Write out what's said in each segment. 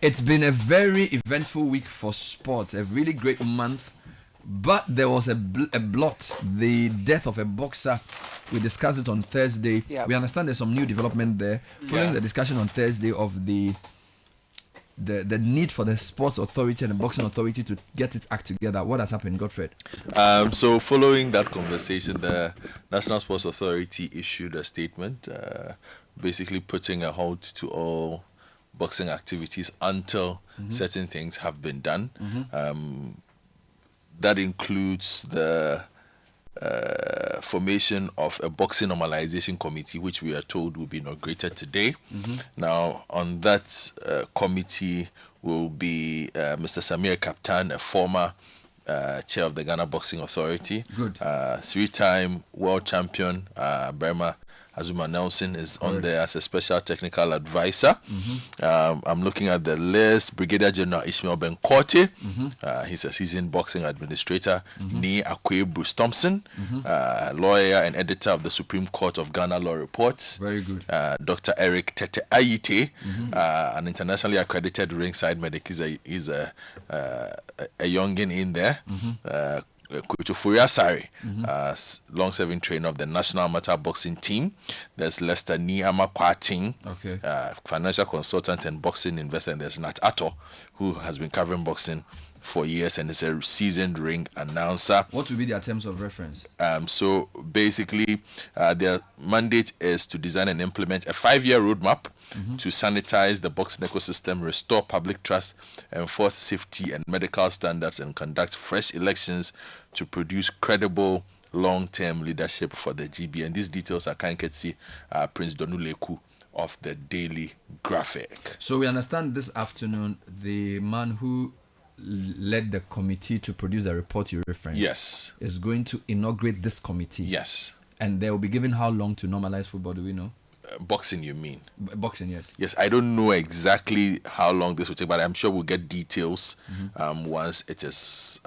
It's been a very eventful week for sports, a really great month, but there was a blot, the death of a boxer. We discussed it on Thursday. Yep. We understand there's some new development there. Following the discussion on Thursday of the need for the sports authority and the boxing authority to get its act together. What has happened, Godfred? So following that conversation, the National Sports Authority issued a statement basically putting a halt to all boxing activities until certain things have been done. That includes the formation of a boxing normalisation committee, which we are told will be inaugurated today. Now, on that committee will be Mr. Samir Kaptan, a former chair of the Ghana Boxing Authority. Good. Three-time world champion, Burma Azuma Nelson is on there as a special technical advisor. I'm looking at the list. Brigadier General Ishmael Benkote, he's a seasoned boxing administrator. Ni Akwe Bruce Thompson, lawyer and editor of the Supreme Court of Ghana Law Reports. Very good. Dr. Eric Tete Ayite, an internationally accredited ringside medic. He's a youngin in there. Kutu Furiasari, long-serving trainer of the National Amateur Boxing Team. There's Lester Niama Kwating, financial consultant and boxing investor. And there's Nat Ato, who has been covering boxing for years and is a seasoned ring announcer. What will be their terms of reference? So basically, their mandate is to design and implement a 5-year roadmap to sanitize the boxing ecosystem, restore public trust, enforce safety and medical standards, and conduct fresh elections to produce credible long-term leadership for the GB. And these details are kind courtesy Prince Donuleku of the Daily Graphic. So we understand this afternoon the man who led the committee to produce a report you referenced is going to inaugurate this committee. Yes. And they will be given how long to normalize football, do we know? Boxing, you mean? Boxing, yes. Yes, I don't know exactly how long this will take, but I'm sure we'll get details once it is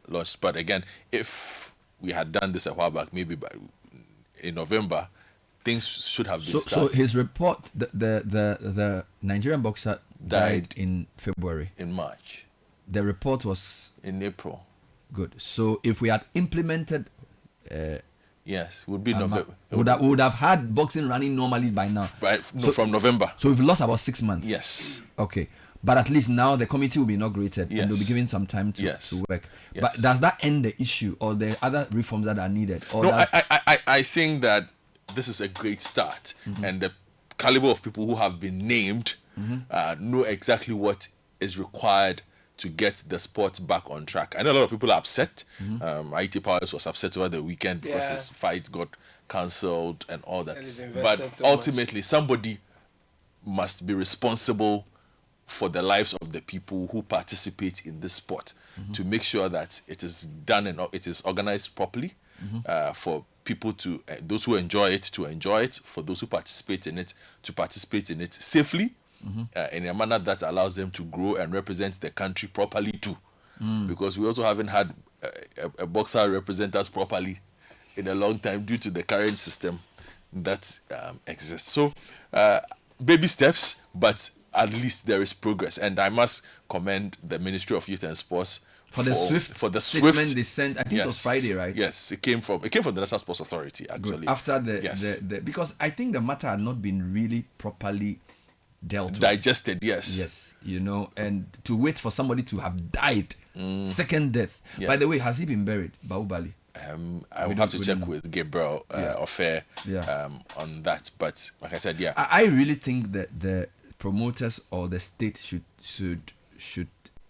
launched. But again, if we had done this a while back, maybe in November, things should have been started. So his report, the Nigerian boxer died in February. In March. The report was in April. Good. So if we had implemented yes, would be November. Would have had boxing running normally by now. From November. So we've lost about 6 months. Yes. Okay. But at least now the committee will be inaugurated and they'll be given some time to work. Yes. But does that end the issue or the other reforms that are needed? Or no, I think that this is a great start. And the caliber of people who have been named know exactly what is required to get the sport back on track. I know a lot of people are upset. IT Powers was upset over the weekend because his fight got cancelled and all that. But ultimately, somebody must be responsible for the lives of the people who participate in this sport to make sure that it is done and it is organized properly for people to, those who enjoy it, to enjoy it, for those who participate in it, to participate in it safely, in a manner that allows them to grow and represent the country properly too. Because we also haven't had a boxer represent us properly in a long time due to the current system that exists. So baby steps, but at least there is progress. And I must commend the Ministry of Youth and Sports for the swift statement they sent. I think it was Friday, right? Yes, it came from the National Sports Authority actually. Good. After the because I think the matter had not been really properly digested. Yes, and to wait for somebody to have died, second death. By the way, has he been buried, Baubali? I would have to check with Gabriel Ofair on that. But like I said, I really think that the promoters or the state should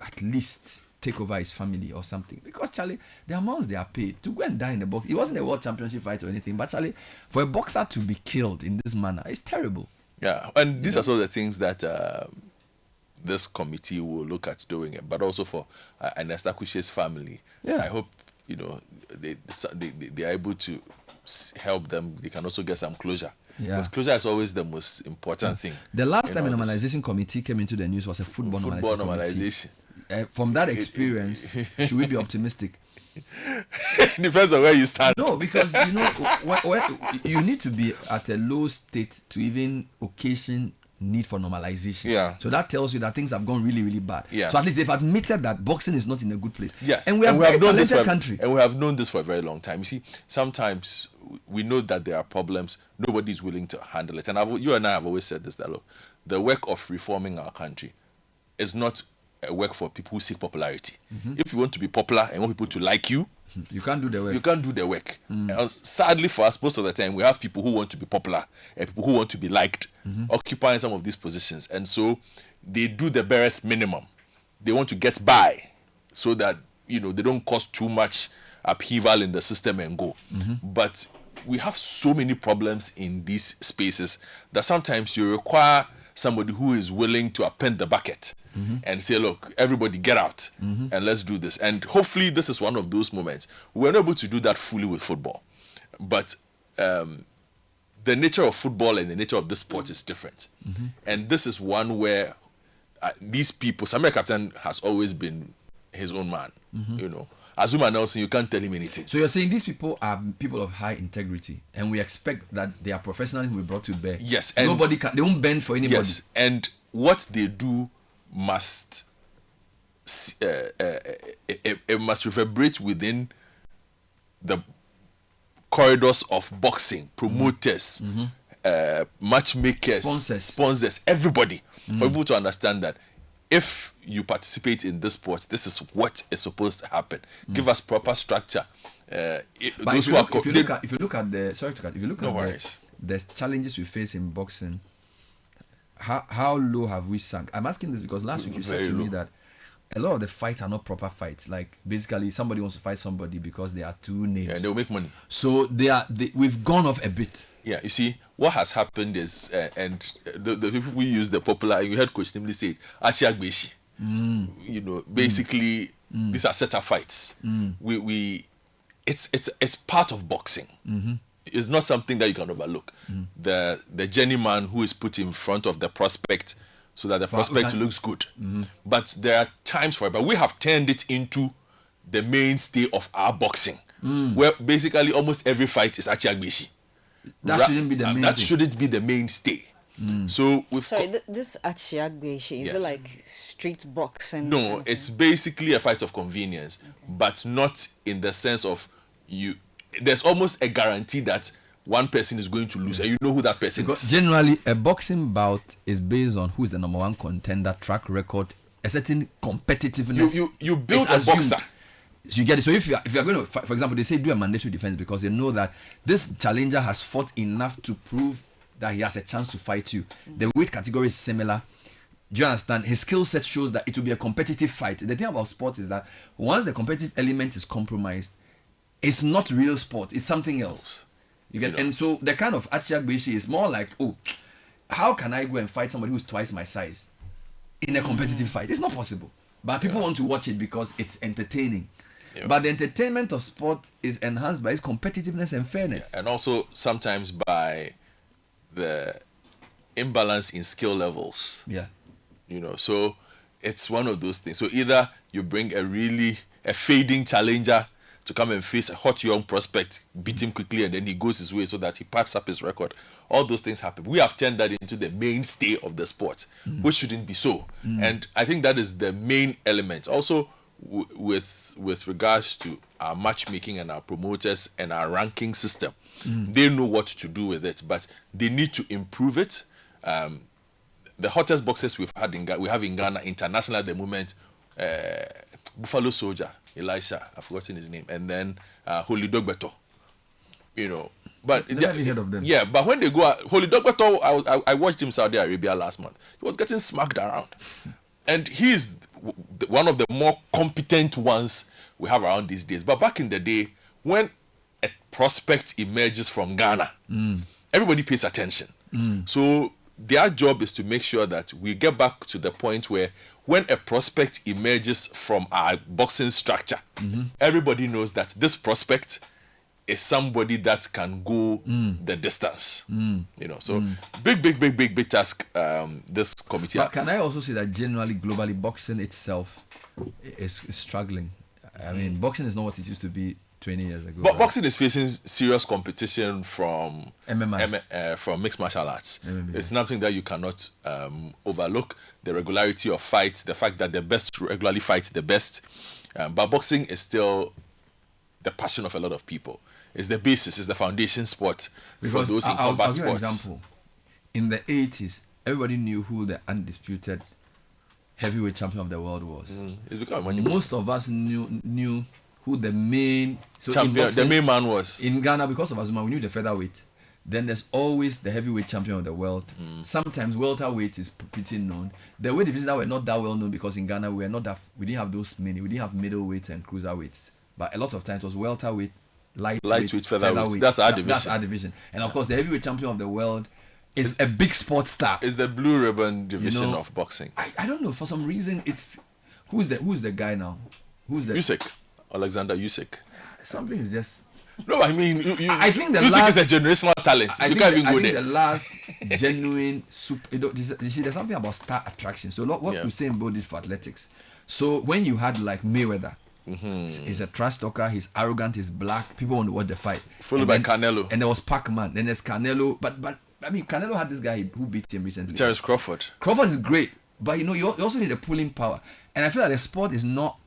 at least take over his family or something, because Charlie, the amounts they are paid to go and die in the box, it wasn't a world championship fight or anything, but Charlie, for a boxer to be killed in this manner, it's terrible. Yeah, and these are some of the things that this committee will look at doing it, but also for Ernest Akushe's family. I hope they are able to help them. They can also get some closure. Because closure is always the most important thing. The last time a normalization committee came into the news was a football normalization. From that experience, should we be optimistic? Depends on where you stand. No, because you need to be at a low state to even occasion need for normalization. Yeah. So that tells you that things have gone really, really bad. Yeah. So at least they've admitted that boxing is not in a good place. Yes. And we are a very known this talented country. And we have known this for a very long time. You see, sometimes we know that there are problems. Nobody is willing to handle it. And you and I have always said this, that look, the work of reforming our country is not a work for people who seek popularity. If you want to be popular and want people to like you, you can't do the work. You can't do the work. Sadly for us, most of the time, we have people who want to be popular and people who want to be liked, occupying some of these positions. And so they do the barest minimum. They want to get by so that, they don't cause too much upheaval in the system and go. But we have so many problems in these spaces that sometimes you require somebody who is willing to append the bucket and say, look, everybody get out and let's do this. And hopefully this is one of those moments. We're not able to do that fully with football. But the nature of football and the nature of this sport is different. And this is one where these people, Samuel Captain has always been his own man, Azuma Nelson, you can't tell him anything. So you're saying these people are people of high integrity, and we expect that their professionalism will be brought to bear. Yes, and they won't bend for anybody. Yes, and what they do must it must reverberate within the corridors of boxing, promoters, matchmakers, sponsors, everybody, for people to understand that if you participate in this sport, this is what is supposed to happen. Give us proper structure. If you look at the challenges we face in boxing, how low have we sunk? I'm asking this because last week you said to me that a lot of the fights are not proper fights. Like basically somebody wants to fight somebody because there are two names. Yeah, they'll make money. So we've gone off a bit. Yeah, you see, what has happened is, and the people we use the popular, you heard Coach Nimli say it, Achiagbeshi. Basically, these are set-up fights. It's part of boxing. It's not something that you can overlook. The journeyman who is put in front of the prospect so that the prospect looks good. But there are times for it. But we have turned it into the mainstay of our boxing, where basically almost every fight is Achiagbeshi. That shouldn't be the main. That shouldn't be the mainstay. So this Achiagbeshi, is it like street boxing? No, it's basically a fight of convenience, but not in the sense of you. There's almost a guarantee that one person is going to lose, and you know who that person is. Generally, a boxing bout is based on who is the number one contender, track record, a certain competitiveness. You build a boxer. So you get it. So if you are going to, for example, they say do a mandatory defense because they know that this challenger has fought enough to prove that he has a chance to fight you. The weight category is similar. Do you understand? His skill set shows that it will be a competitive fight. The thing about sports is that once the competitive element is compromised, it's not real sport. It's something else. You get, and so the kind of Achiagbeshi is more like, how can I go and fight somebody who's twice my size in a competitive fight? It's not possible. But people want to watch it because it's entertaining. Yeah. But the entertainment of sport is enhanced by its competitiveness and fairness. Yeah. And also sometimes by the imbalance in skill levels. Yeah. So it's one of those things. So either you bring a fading challenger to come and face a hot young prospect, beat him quickly, and then he goes his way so that he packs up his record. All those things happen. We have turned that into the mainstay of the sport, which shouldn't be so. And I think that is the main element. Also, with regards to our matchmaking and our promoters and our ranking system, they know what to do with it, but they need to improve it. The hottest boxers we have in Ghana international at the moment, Buffalo Soldier, Elisha, I've forgotten his name, and then Holy Dogbeto. But never heard of them. Yeah, but when they go out, Holy Dogbeto, I watched him in Saudi Arabia last month. He was getting smacked around, and he's one of the more competent ones we have around these days. But back in the day, when a prospect emerges from Ghana, everybody pays attention. So their job is to make sure that we get back to the point where when a prospect emerges from our boxing structure, everybody knows that this prospect is somebody that can go the distance. So big task this committee. But can I also say that generally, globally, boxing itself is struggling? I mean, boxing is not what it used to be 20 years ago. But boxing is facing serious competition from MMA. From mixed martial arts. MMA. It's something that you cannot overlook. The regularity of fights, the fact that the best regularly fight the best. But boxing is still the passion of a lot of people. It's the basis, it's the foundation sport for those in combat I'll give you an sports. example. In the 80s, everybody knew who the undisputed heavyweight champion of the world was. It's become money. Most of us knew who the main Champion, the main man was. In Ghana, because of Azuma, we knew the featherweight. Then there's always the heavyweight champion of the world. Sometimes welterweight is pretty known. The weight divisions that were not that well known because in Ghana we didn't have those many. We didn't have middleweights and cruiserweights. But a lot of times it was welterweight, lightweight, featherweight. That's our division. That's our division. And of course, the heavyweight champion of the world is a big sports star. It's the blue ribbon division of boxing. I don't know, for some reason it's who's the guy now? Who's the Usyk, Alexander Usyk. Something is just. No, I mean, I think the Usyk last is a generational talent. I You think can't the, even I go think there. the last genuine super. You see, there's something about star attraction. So what Usain Bolt did for athletics. So when you had like Mayweather, he's a trash talker. He's arrogant. He's black. People want to watch the fight. Followed by Canelo. And there was Pac-Man. Then there's Canelo. But I mean, Canelo had this guy who beat him recently. Terence Crawford. Crawford is great, but you also need a pulling power. And I feel like the sport is not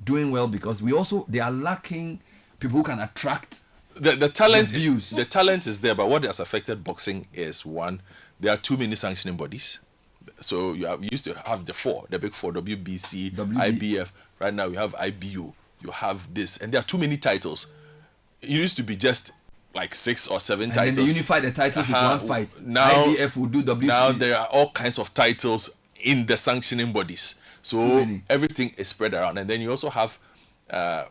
doing well because they are lacking people who can attract the talent views. The talent is there, but what has affected boxing is one, there are too many sanctioning bodies. So you used to have the big four, WBC, IBF. Right now you have IBO, you have this, and there are too many titles. It used to be just like 6 or 7 titles. And then they unify the titles with one fight. Now IBF will do WBC. Now there are all kinds of titles in the sanctioning bodies. So everything is spread around, and then you also have a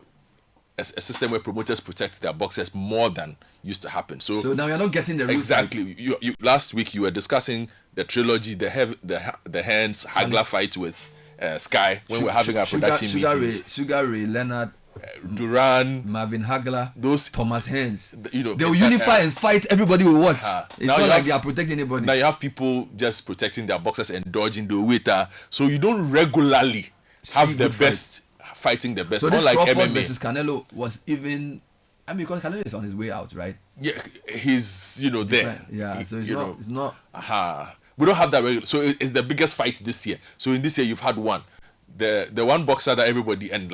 system where promoters protect their boxers more than used to happen. So now you're not getting the real exactly. You last week you were discussing the trilogy, the hands Hagler fight with Sky when we're having our production meetings. Sugar Ray Leonard, Duran, Marvin Hagler, those Thomas Haynes. They will unify and fight. Everybody will watch. It's now not like they are protecting anybody. Now you have people just protecting their boxers and dodging the waiter. So you don't regularly have the best fighting the best. So this like Crawford MMA versus Canelo was even. I mean, because Canelo is on his way out, right? Yeah, he's there. Yeah, so it's not. We don't have that regular. So it's the biggest fight this year. So in this year you've had one. The one boxer that everybody and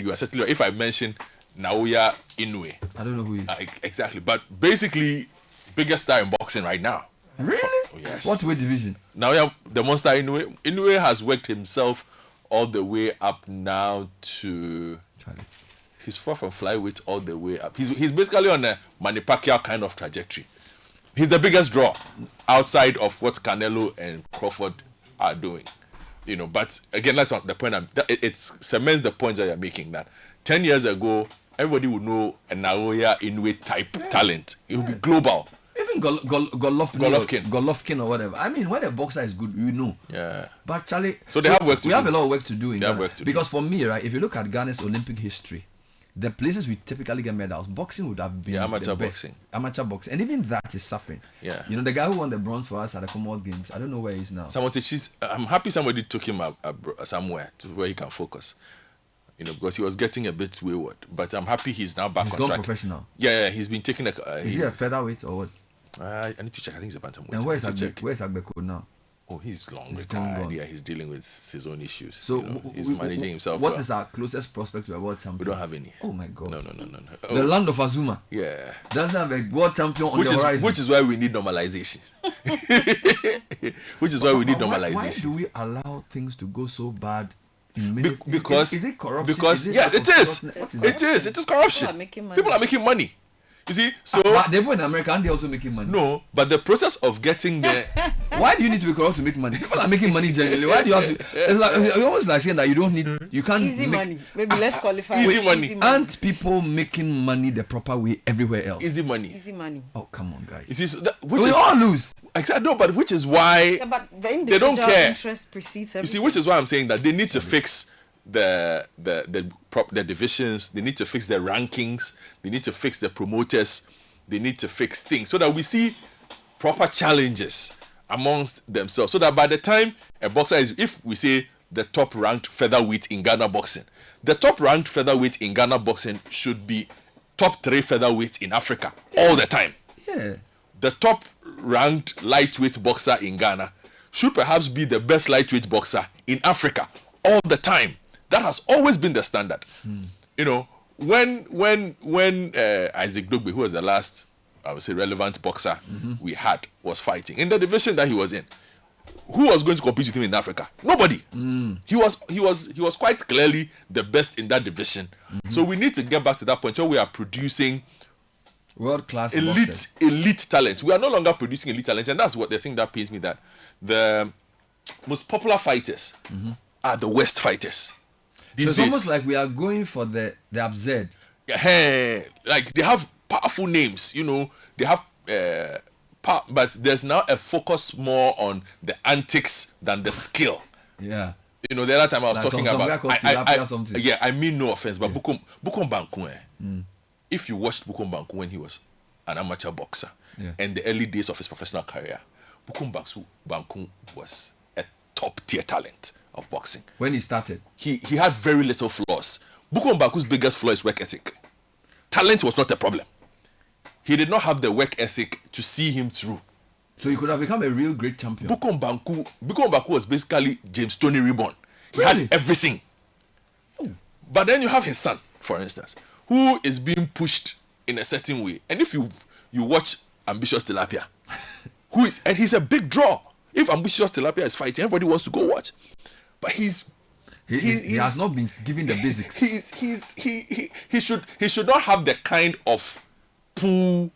you are certainly, if I mention Naoya Inoue, I don't know who he is. Exactly, but basically biggest star in boxing right now. Really? Oh, yes. What weight division? Naoya, the monster Inoue has worked himself all the way up now to. Charlie. He's far from flyweight all the way up. He's basically on a Manny Pacquiao kind of trajectory. He's the biggest draw outside of what Canelo and Crawford are doing. But again, that's not the point. It cements the point that you're making, that 10 years ago, everybody would know a Naoya Inoue type talent. It would be global. Even Golovkin or whatever. I mean, when a boxer is good, you know. Yeah. But Charlie, so they have work to do. We have a lot of work to do in Ghana. Because for me, right, if you look at Ghana's Olympic history, the places we typically get medals, boxing would have been amateur the best. boxing. Amateur boxing. And even that is suffering. Yeah. The guy who won the bronze for us at the Commonwealth Games, I don't know where he is now. I'm happy somebody took him somewhere to where he can focus. Because he was getting a bit wayward. But I'm happy he's now back on track. He's gone professional. Yeah, he's been taking is he a featherweight or what? I need to check. I think he's a bantamweight. And where's Agbeko now? Oh, he's retired. Gone. Yeah, he's dealing with his own issues. So he's managing himself. What is our closest prospect to a world champion? We don't have any. Oh my God. No. The land of Azuma. Yeah. Doesn't have a world champion on the horizon. Which is why we need normalization. Why do we allow things to go so bad? Because is it corruption? Because yes, it is. It is corruption. People are making money. You see, so but they put in America and they're also making money. No, but the process of getting there. Why do you need to be corrupt to make money? People are making money generally. Why do you have to? It's almost like saying that you can't easy money. Maybe let's qualify. Easy money. Aren't people making money the proper way everywhere else? Easy money. Oh come on, guys. You see, so we all lose. Exactly. No, but which is why but the they don't care. Interest precedes everything. You see, which is why I'm saying that they need to fix the divisions. They need to fix the rankings. They need to fix the promoters. They need to fix things so that we see proper challenges amongst themselves. So that by the time a boxer is, if we say the top ranked featherweight in Ghana boxing, the top ranked featherweight in Ghana boxing should be top 3 featherweights in Africa all the time. Yeah. The top ranked lightweight boxer in Ghana should perhaps be the best lightweight boxer in Africa all the time. That has always been the standard. You know, when Isaac Dogbe, who was the last, I would say, relevant boxer we had, was fighting in the division that he was in, who was going to compete with him in Africa? Nobody. He was quite clearly the best in that division. So we need to get back to that point where we are producing world-class elite talent. We are no longer producing elite talent, and that's what the thing that pains me, that the most popular fighters are the West fighters. So it's almost like we are going for the absurd. Like they have powerful names, you know, they have but there's now a focus more on the antics than the skill. Yeah. You know, the other time I was Like talking about I mean no offense, but Bukom Banku, if you watched Bukom Banku when he was an amateur boxer and the early days of his professional career, Bukom Banku was a top tier talent of boxing. When he started, he had very little flaws. Bukom Banku's biggest flaw is work ethic. Talent was not a problem. He did not have the work ethic to see him through. So he could have become a real great champion. Bukom Banku was basically James Toney reborn. He had everything. But then you have his son, for instance, who is being pushed in a certain way. And if you watch Ambitious Tilapia, and he's a big draw. If Ambitious Tilapia is fighting, everybody wants to go watch. But he has not been given the basics. He should not have the kind of pool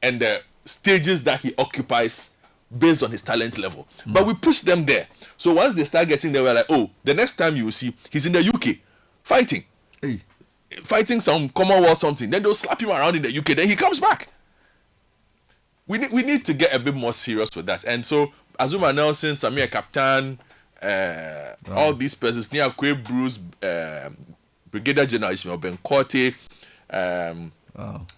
and the stages that he occupies based on his talent level. But we push them there. So once they start getting there, we're like, oh, the next time you will see, he's in the UK fighting. Fighting some Commonwealth something. Then they'll slap him around in the UK. Then he comes back. We need to get a bit more serious with that. And so Azuma Nelson, Samir Captain, all these persons, Niakwe Bruce, Brigadier General Ismail Benkote,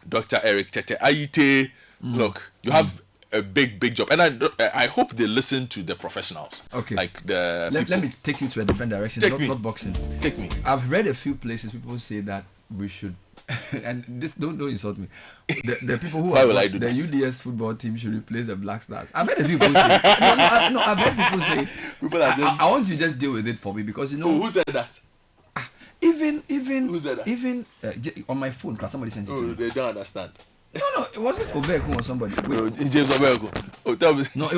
Dr. Eric Tete Aite. Look, you have a big job, and I hope they listen to the professionals. Okay, like let me take you to a different direction. Not boxing. Take me. I've read a few places people say that we should, and this don't insult me. The people who are the UDS football team should replace the Black Stars. I've heard a few people say. I've heard people say. I want you to just deal with it for me, because you know who said that. Even who said that? Even on my phone, because somebody sent it to me. They don't understand. No, it wasn't Obeku or somebody. Wait. James Obeku. Oh, tell me. No,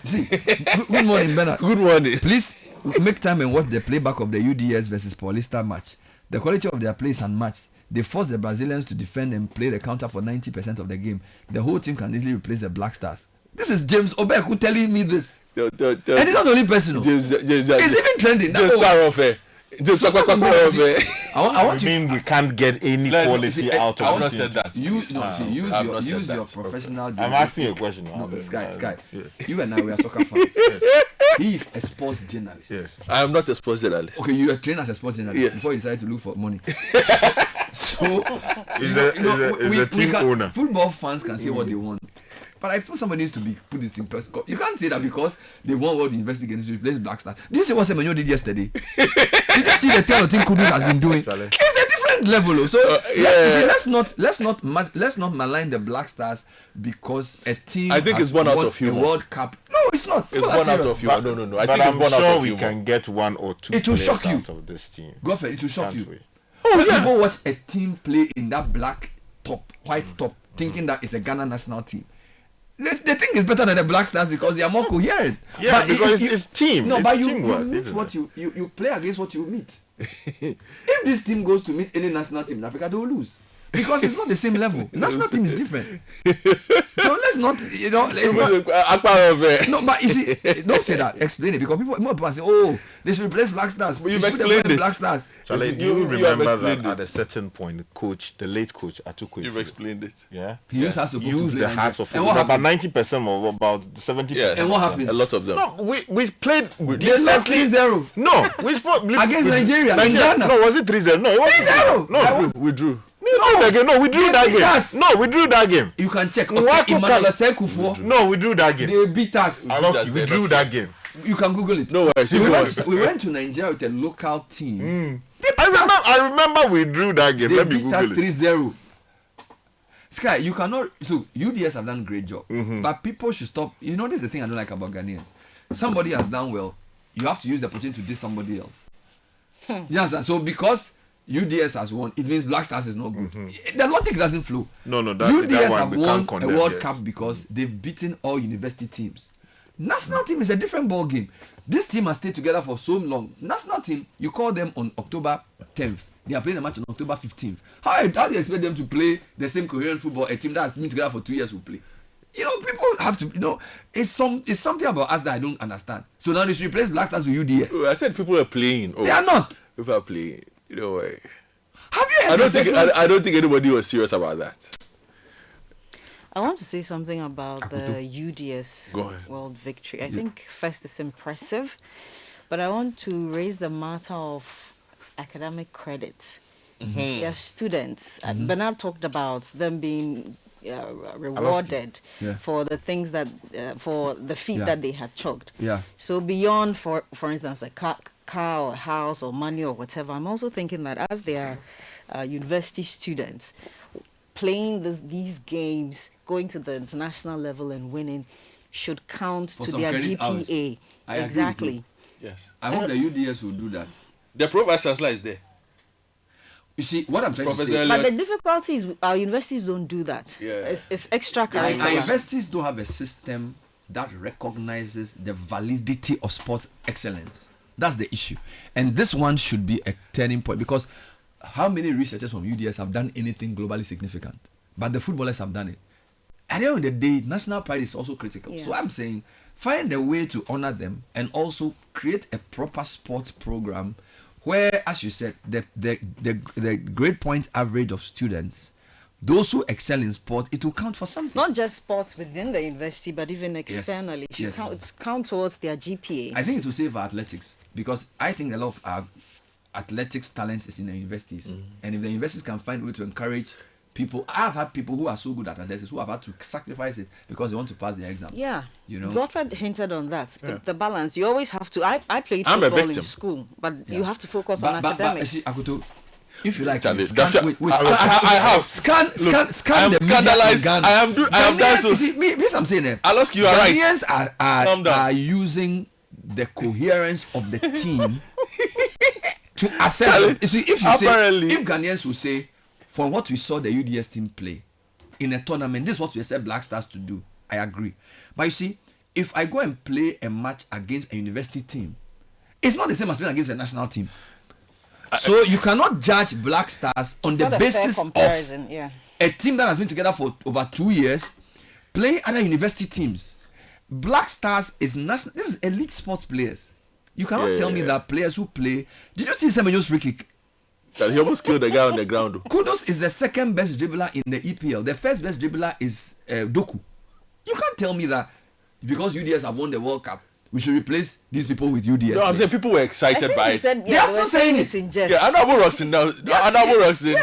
see. Good morning, Bernard. Good morning. Please make time and watch the playback of the UDS versus Paulista match. The quality of their play is unmatched. They forced the Brazilians to defend and play the counter for 90% of the game. The whole team can easily replace the Black Stars. This is James Obeku telling me this. And it's not only personal. James, it's even trending. I want we can't get any quality out of it. I've not said that. Use your professional. I'm asking you a question. No, Sky. You and I, we are soccer fans. He is a sports journalist. Yes. I am not a sports journalist. Okay, you are trained as a sports journalist before you decided to look for money. So, football fans can say what they want. But I feel somebody needs to put this in perspective. You can't say that because they want world investigators to replace Black Star. Do you see what Semenyo did yesterday? Did you see the kind of thing Kudus has been doing? It's a different level. So let's not malign the Black Stars because a team. I think it's born out of humor. The World Cup. No, it's not. It's born out of humor. No. I think it's born out of humor. we can get one or two. It will shock you. Out of this team. Go for it. It will shock you. When people watch a team play in that black top, white top, thinking that it's a Ghana national team. They think it's better than the Black Stars because they are more coherent. Yeah, but because it's team. No, it's but teamwork, you meet what you play against what you meet. If this team goes to meet any national team in Africa, they will lose. Because it's not the same level. National team is different. So let's not, it's not. No, but you see, don't say that. Explain it, because more people say, oh, they should replace Black Stars. But you've explained it. Black Stars. Charlie, you remember that at a certain point, the late coach Atukwe. You've explained it. Yeah. He used the House of Football. About 90% of about 70%. Yeah. And what happened? A lot of them. No, we played. They lost 3-0. No, we spoke against Nigeria in Ghana. No, was it 3-0? No, it was 3-0. No, we drew. No, we drew that game. No, we drew that game. You can check. No, we drew that game. They beat us. We drew that game. You can Google it. No worries. We went to Nigeria with a local team. I remember we drew that game. They Let me beat Google us it. 3-0. Sky, you cannot. So UDS have done a great job, but people should stop. You know, this is the thing I don't like about Ghanaians. Somebody has done well, you have to use the opportunity to diss somebody else. Just so because UDS has won, it means Black Stars is not good. The logic doesn't flow. No, UDS that have one won condemn, a World yes. Cup because they've beaten all university teams. National team is a different ball game. This team has stayed together for so long. National team, you call them on October 10th. They are playing a match on October 15th. How do you expect them to play the same coherent football a team that has been together for 2 years will play? You know, people have to, you know, it's something about us that I don't understand. So now they should replace Black Stars with UDS. I said people are playing. They are not. People are playing. You know why? Have you heard I don't think anybody was serious about that. I want to say something about the UDS World Victory. I think first it's impressive, but I want to raise the matter of academic credit. Their students. Bernard talked about them being rewarded for the things that, for the feat that they had chalked. So beyond, for instance, a car or house or money or whatever, I'm also thinking that as they are university students, playing these games, going to the international level and winning should count to their GPA. Exactly. Yes. I hope the UDS will do that. The Provost Chancellor is there. You see, what I'm trying to say... But the difficulty is our universities don't do that. Yeah. It's extracurricular. Our universities don't have a system that recognizes the validity of sports excellence. That's the issue. And this one should be a turning point, because how many researchers from UDS have done anything globally significant? But the footballers have done it. At the end of the day, national pride is also critical. So I'm saying, find a way to honor them and also create a proper sports program where, as you said, the grade point average of students, those who excel in sport, it will count for something. Not just sports within the university, but even externally. Yes. It's count towards their GPA. I think it will save our athletics, because I think a lot of our athletics talent is in the universities. And if the universities can find a way to encourage people, I've had people who are so good at athletics who have had to sacrifice it because they want to pass their exams. Yeah, you know. Godfred hinted on that. The balance. You always have to. I played football in school, but you have to focus on academics. See, Akuto, if you like, Charlie, scan I am the scandalized. media in Ghana. I am done. So see, me, I'm saying that. I'll ask you. All right. Ghanaians are using the coherence of the team to assess them. You see, if Ghanaians will say, from what we saw the UDS team play in a tournament, this is what we expect Black Stars to do. I agree. But you see, if I go and play a match against a university team, it's not the same as playing against a national team. So you cannot judge Black Stars on the basis of a team that has been together for over 2 years playing other university teams. Black Stars is national. This is elite sports players. You cannot tell me that players who play. Did you see Semenyo's free kick? He almost killed the guy on the ground. Kudos is the second best dribbler in the EPL. The first best dribbler is Doku. You can't tell me that because UDS have won the World Cup, we should replace these people with UDS. No, I'm saying people were excited by it. They are still saying it in jest. Yeah, I know about Roxin now. I know about Roxin.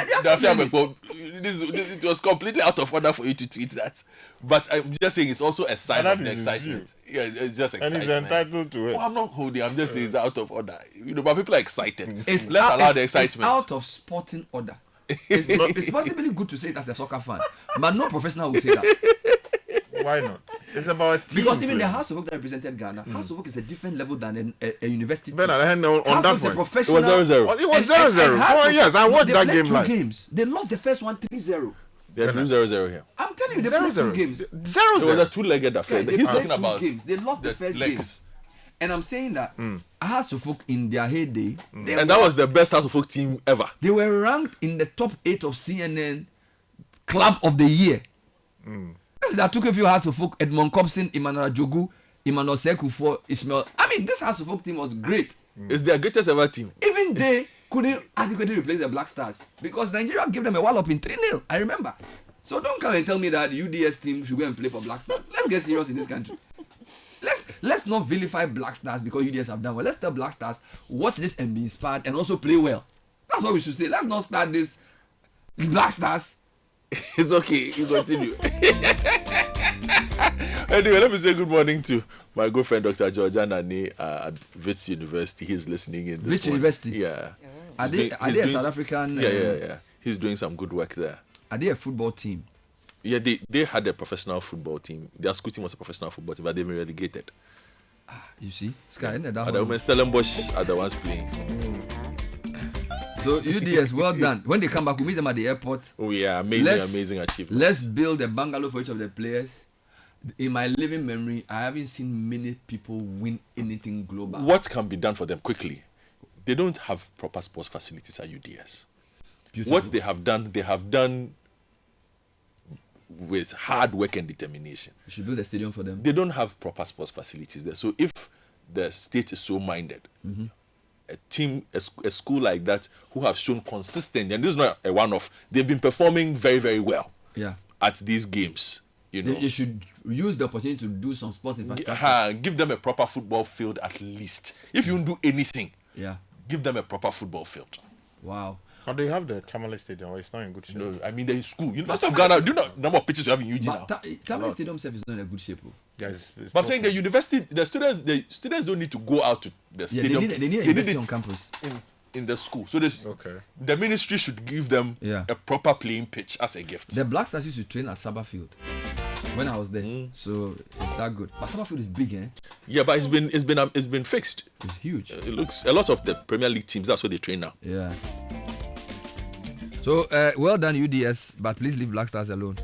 It was completely out of order for you to tweet that. But I'm just saying it's also a sign of the excitement. Yeah, it's just excitement. And he's entitled to it. Oh, I'm not holding. I'm just saying it's out of order. You know, but people are excited. Let's allow the excitement. It's out of sporting order. It's possibly good to say it as a soccer fan, but no professional will say that. Why not? It's about team. Because even the House of Oak that represented Ghana, House of Oak is a different level than a university team. Then on that point, professional. It was 0-0. It was 0-0. Oh yes, I watched that game live. Games. They lost the first one 3-0. They're doing 0-0 here. I'm telling you, they played 2 games. 0-0. It was a two-legged affair. He's talking about games. They lost the first game. And I'm saying that House of Oak in their heyday, and that was the best House of Oak team ever. They were ranked in the top 8 of CNN Club of the Year. This is that took a few House of Oak: Edmond Cobson, Emmanuel Jogu, Emmanuel Sekou for Ismail. I mean, this House of Oak team was great. It's their greatest ever team. Even they couldn't adequately replace the Black Stars because Nigeria gave them a wallop in 3-0. I remember. So don't come and tell me that UDS team should go and play for Black Stars. Let's get serious in this country. Let's not vilify Black Stars because UDS have done well. Let's tell Black Stars, watch this and be inspired and also play well. That's what we should say. Let's not start this Black Stars. It's okay. You continue. Anyway, let me say good morning to my good friend Dr. George Anani at Wits University. He's listening in. Wits University? Yeah. Are they a South African? Yeah. He's doing some good work there. Are they a football team? Yeah, they had a professional football team. Their school team was a professional football team, but they've been relegated. You see, Sky, At the moment, Stellenbosch are the ones playing. So UDS, well done. When they come back, we meet them at the airport. Oh yeah, amazing achievement. Let's build a bungalow for each of the players. In my living memory, I haven't seen many people win anything global. What can be done for them quickly? They don't have proper sports facilities at UDS. Beautiful. What they have done with hard work and determination. You should build a stadium for them. They don't have proper sports facilities there. So if the state is so minded, a school like that who have shown consistent, and this is not a one-off, they've been performing very, very well at these games. You know, you should use the opportunity to do some sports infrastructure. Give them a proper football field at least. If you don't do anything, give them a proper football field. Wow. But they have the Tamale Stadium, or it's not in good shape. No, I mean they're in school. University of Ghana, do you know the number of pitches you have in UG now? Tamale Stadium itself is not in a good shape. Yes, but I'm saying the university, the students don't need to go out to the stadium. They need it on campus. In the school. So the ministry should give them a proper playing pitch as a gift. The Black Stars used to train at Sabah Field when I was there. So it's that good. But Sabah Field is big, eh? Yeah, but it's been fixed. It's huge. It looks a lot of the Premier League teams, that's where they train now. Yeah. So well done UDS, but please leave Black Stars alone.